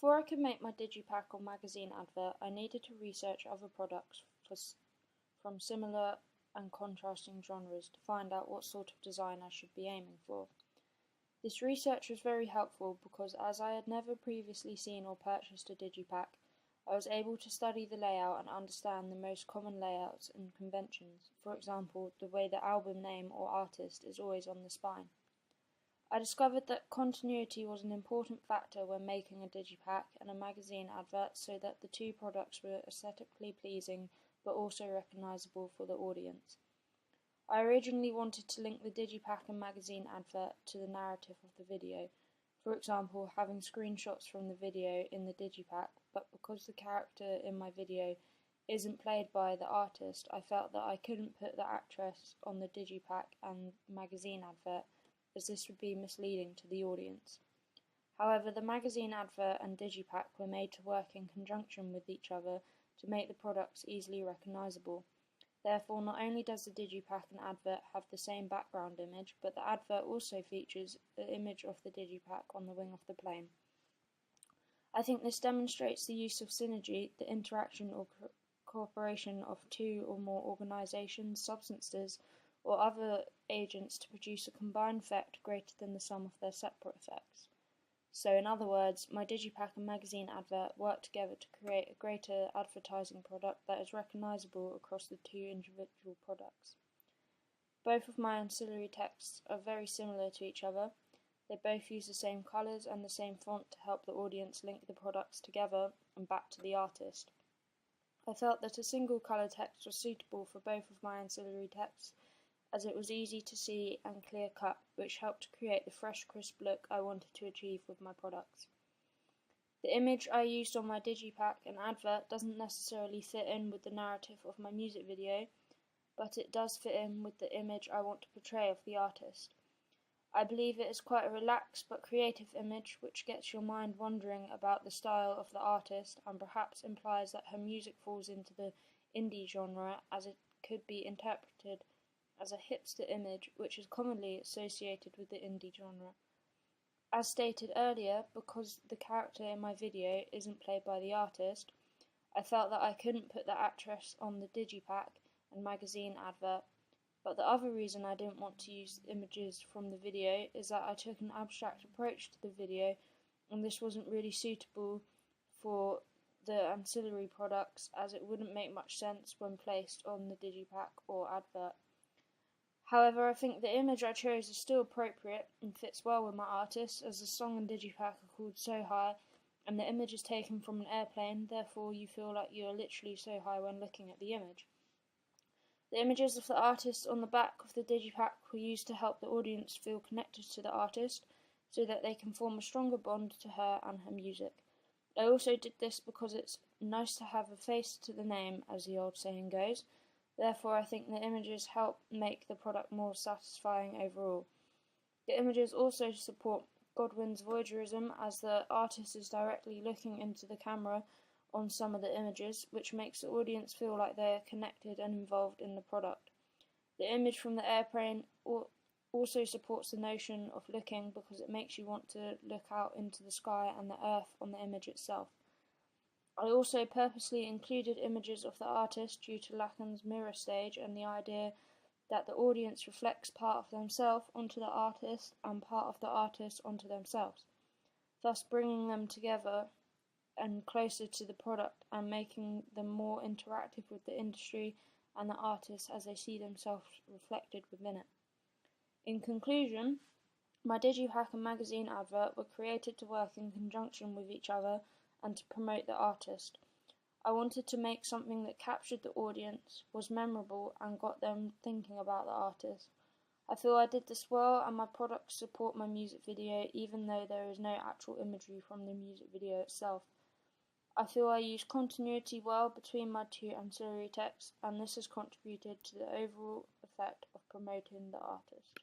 Before I could make my digipack or magazine advert, I needed to research other products from similar and contrasting genres to find out what sort of design I should be aiming for. This research was very helpful because as I had never previously seen or purchased a digipack, I was able to study the layout and understand the most common layouts and conventions, for example, the way the album name or artist is always on the spine. I discovered that continuity was an important factor when making a digipack and a magazine advert so that the two products were aesthetically pleasing but also recognizable for the audience. I originally wanted to link the digipack and magazine advert to the narrative of the video, for example, having screenshots from the video in the digipack, but because the character in my video isn't played by the artist, I felt that I couldn't put the actress on the digipack and magazine advert, as this would be misleading to the audience. However, the magazine advert and digipack were made to work in conjunction with each other to make the products easily recognizable. Therefore, not only does the digipack and advert have the same background image, but the advert also features the image of the digipack on the wing of the plane. I think this demonstrates the use of synergy, the interaction or cooperation of two or more organizations, substances, or other agents to produce a combined effect greater than the sum of their separate effects. So in other words, my digipack and magazine advert work together to create a greater advertising product that is recognizable across the two individual products. Both of my ancillary texts are very similar to each other. They both use the same colors and the same font to help the audience link the products together and back to the artist. I felt that a single color text was suitable for both of my ancillary texts, as it was easy to see and clear-cut, which helped to create the fresh, crisp look I wanted to achieve with my products. The image I used on my digipack and advert doesn't necessarily fit in with the narrative of my music video, but it does fit in with the image I want to portray of the artist. I believe it is quite a relaxed but creative image which gets your mind wondering about the style of the artist and perhaps implies that her music falls into the indie genre, as it could be interpreted as a hipster image which is commonly associated with the indie genre. As stated earlier, because the character in my video isn't played by the artist, I felt that I couldn't put the actress on the digipack and magazine advert, but the other reason I didn't want to use images from the video is that I took an abstract approach to the video and this wasn't really suitable for the ancillary products, as it wouldn't make much sense when placed on the digipack or advert. However, I think the image I chose is still appropriate and fits well with my artist, as the song and digipack are called So High, and the image is taken from an airplane, therefore you feel like you are literally so high when looking at the image. The images of the artist on the back of the digipack were used to help the audience feel connected to the artist, so that they can form a stronger bond to her and her music. I also did this because it's nice to have a face to the name, as the old saying goes. Therefore, I think the images help make the product more satisfying overall. The images also support Godwin's voyeurism, as the artist is directly looking into the camera on some of the images, which makes the audience feel like they are connected and involved in the product. The image from the airplane also supports the notion of looking, because it makes you want to look out into the sky and the earth on the image itself. I also purposely included images of the artist due to Lacan's mirror stage and the idea that the audience reflects part of themselves onto the artist and part of the artist onto themselves, thus bringing them together and closer to the product and making them more interactive with the industry and the artist as they see themselves reflected within it. In conclusion, my digipack and magazine advert were created to work in conjunction with each other and to promote the artist. I wanted to make something that captured the audience, was memorable, and got them thinking about the artist. I feel I did this well, and my products support my music video even though there is no actual imagery from the music video itself. I feel I used continuity well between my two ancillary texts, and this has contributed to the overall effect of promoting the artist.